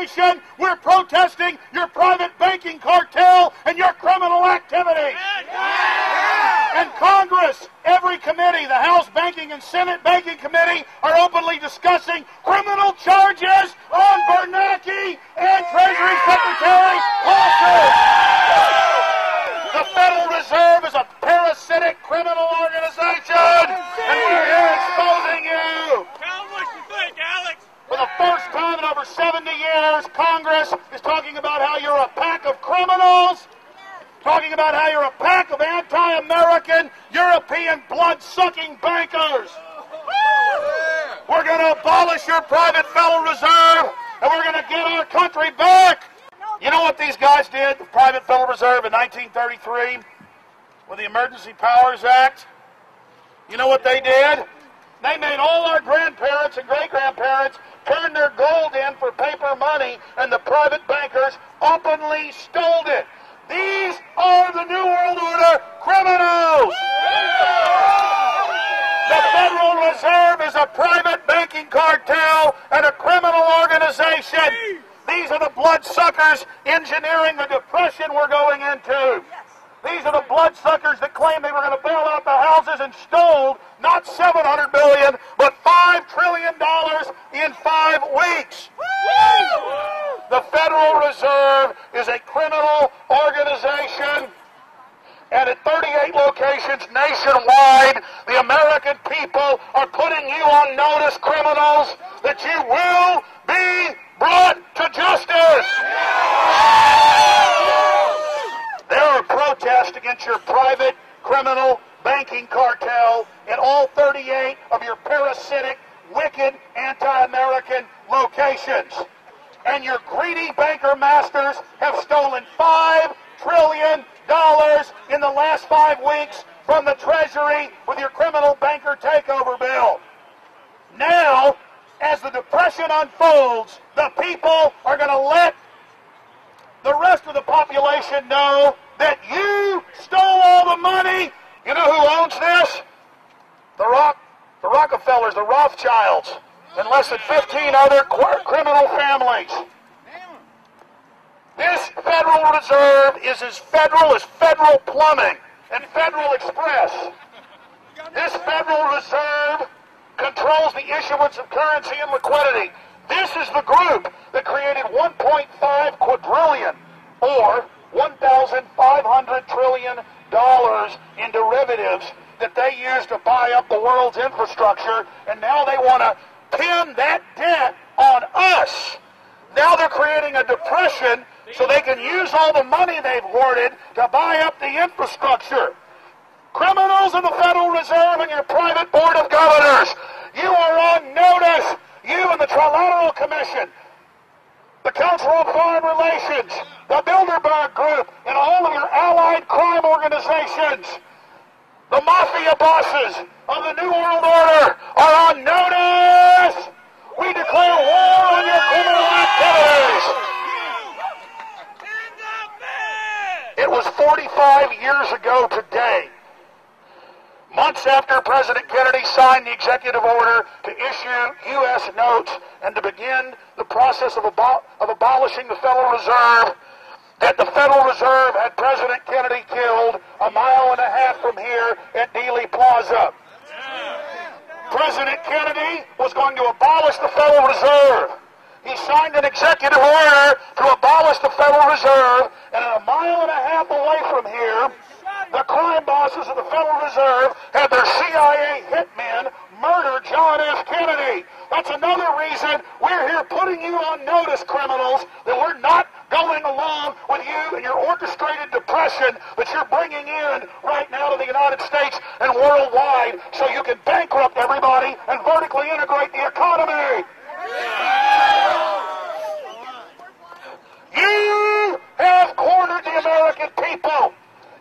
organization. We're protesting your private banking cartel and your criminal activity. And Congress, every committee, the House Banking and Senate Banking Committee, are openly discussing criminal charges on Bernanke and Treasury Secretary Paulson. The Federal Reserve is a parasitic criminal organization, and we're here exposing you. Tell them what you think, Alex. For the first time in over 70 years, Congress is talking about how you're a pack of criminals, talking about how you're a pack of anti-American, European, blood-sucking bankers. We're going to abolish your private Federal Reserve, and we're going to get our country back. You know what these guys did, the private Federal Reserve, in 1933 with the Emergency Powers Act? You know what they did? They made all our grandparents and great-grandparents turn their gold in for paper money, and the private bankers openly stole it. These are the New World Order criminals! The Federal Reserve is a private banking cartel and a criminal organization. These are the bloodsuckers engineering the depression we're going into. These are the bloodsuckers that claim they were going to bail out the houses and stole not $700 billion, but $5 trillion in 5 weeks. The Federal Reserve is a criminal organization, and at 38 locations nationwide, the American people are putting you on notice, criminals, that you will be brought to justice. There are protests against your private criminal banking cartel in all 38 of your parasitic, wicked, anti-American locations. And your greedy banker masters have stolen $5 trillion in the last 5 weeks from the Treasury with your criminal banker takeover bill. Now, as the depression unfolds, the people are going to let the rest of the population know that you stole all the money. You know who owns this? The Rockefellers, the Rothschilds, and less than 15 other criminal families. This Federal Reserve is as federal as Federal Plumbing and Federal Express. This Federal Reserve controls the issuance of currency and liquidity. This is the group that created $1.5 quadrillion, or $1,500 trillion in derivatives that they use to buy up the world's infrastructure, and now they want to pin that debt on us. Now they're creating a depression so they can use all the money they've hoarded to buy up the infrastructure. Criminals in the Federal Reserve and your private board of governors, you are on notice. You and the Trilateral Commission, the Council on Foreign Relations, the Bilderberg Group, and all of your allied crime organizations, the mafia bosses of the New World Order are on notice. We declare war on your criminal activities. It was 45 years ago today, months after President Kennedy signed the executive order to issue U.S. notes and to begin the process of abolishing the Federal Reserve, that the Federal Reserve had President Kennedy killed 1.5 miles from here at Dealey Plaza. President Kennedy was going to abolish the Federal Reserve. He signed an executive order to abolish the Federal Reserve, and 1.5 miles away from here, the crime bosses of the Federal Reserve had their CIA hitmen murder John F. Kennedy. That's another reason we're here putting you on notice, criminals, that we're not going along with you and your orchestrated depression that you're bringing in right now to the United States and worldwide so you can bankrupt everybody and vertically integrate the economy. You have cornered the American people.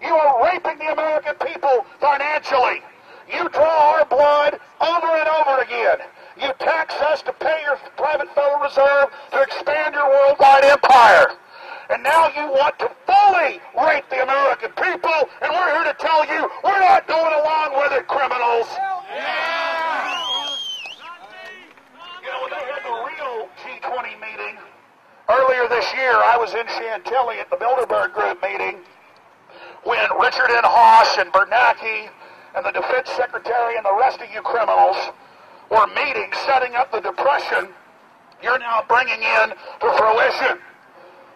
You are raping the American people financially. You draw our blood over and over again. You tax us to pay your private Federal Reserve to expand your worldwide empire. And now you want to fully rape the American people, and we're here to tell you we're not going along with it, criminals. You know, when they had the real G20 meeting Earlier this year, I was in Chantilly at the Bilderberg Group meeting when Richard N. Haas and Bernanke and the Defense Secretary and the rest of you criminals were meeting, setting up the depression you're now bringing in to fruition.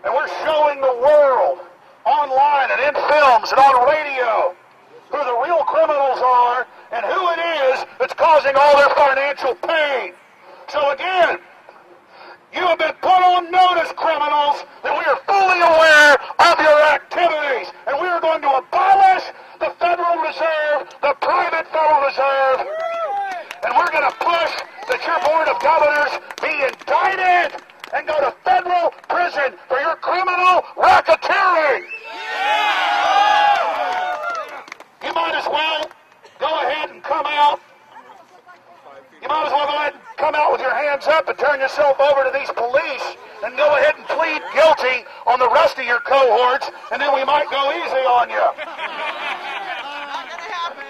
And we're showing the world online and in films and on radio who the real criminals are and who it is that's causing all their financial pain. So again, you have been put on notice, criminals, that we are fully aware of your activities, and we are going to abolish the Federal Reserve, the private Federal Reserve, and we're going to push that your Board of Governors be indicted and go to federal prison for your criminal racketeering. You might as well go ahead and come out. You might as well go ahead and come out with your hands up and turn yourself over to these police and go ahead and plead guilty on the rest of your cohorts, and then we might go easy on you.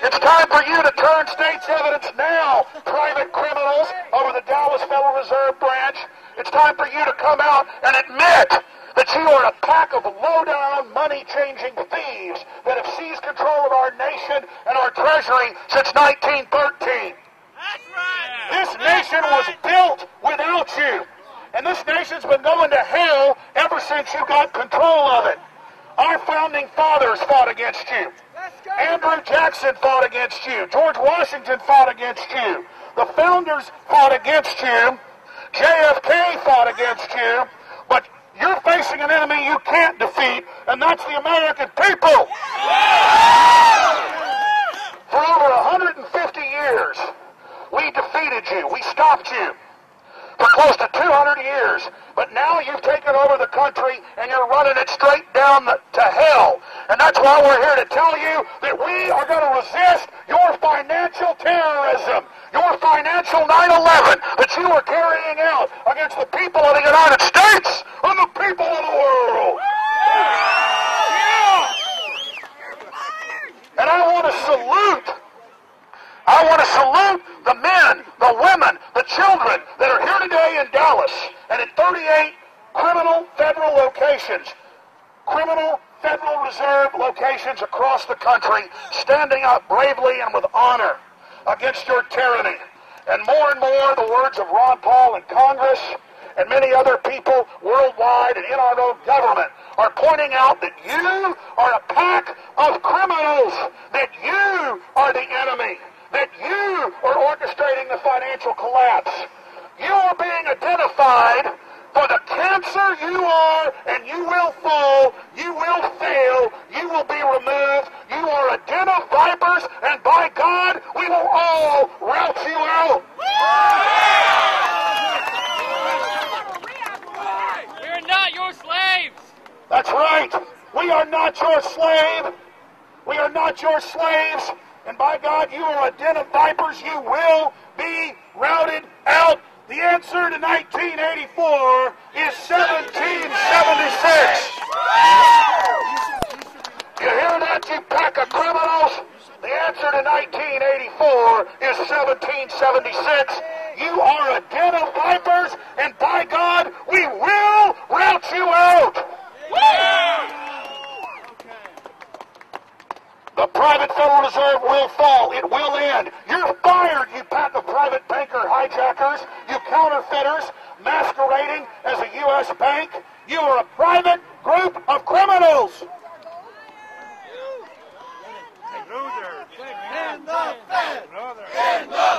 It's time for you to turn state's evidence now, private criminals over the Dallas Federal Reserve Branch. It's time for you to come out and admit that you are a pack of low-down, money-changing thieves that have seized control of our nation and our treasury since 1913. That's right. This nation was built without you, and this nation's been going to hell ever since you got control of it. Our founding fathers fought against you. Andrew Jackson fought against you. George Washington fought against you. The founders fought against you. JFK fought against you. But you're facing an enemy you can't defeat, and that's the American people. For over 150 years, we defeated you. We stopped you for close to 200 years. But now you've taken over the country and you're running it straight down to hell. And that's why we're here to tell you that we are going to resist your financial terrorism, your financial 9/11 that you are carrying out against the people of the United States and the people of the world. And I want to salute the men, the women, the children that are here today in Dallas and in 38 criminal federal locations, criminal Federal Reserve locations across the country, standing up bravely and with honor against your tyranny. And more, the words of Ron Paul in Congress and many other people worldwide and in our own government are pointing out that you are a pack of criminals, that you are the enemy, that you are orchestrating the financial collapse. You are being identified for the cancer you are, and you will fall, you will fail, you will be removed. You are a den of vipers, and by God, we will all rout you out. We're not your slaves. That's right. We are not your slave. We are not your slaves. And by God, you are a den of vipers. You will be routed out. The answer to 1984 is 1776. You hear that, you pack of criminals? The answer to 1984 is 1776. You are a den of vipers, and by God, we will rout you out. The private Federal Reserve will fall. It will end. You're fired, you pack of private banker hijackers, you counterfeiters masquerading as a U.S. bank. You are a private group of criminals. Loser. And the Fed. And the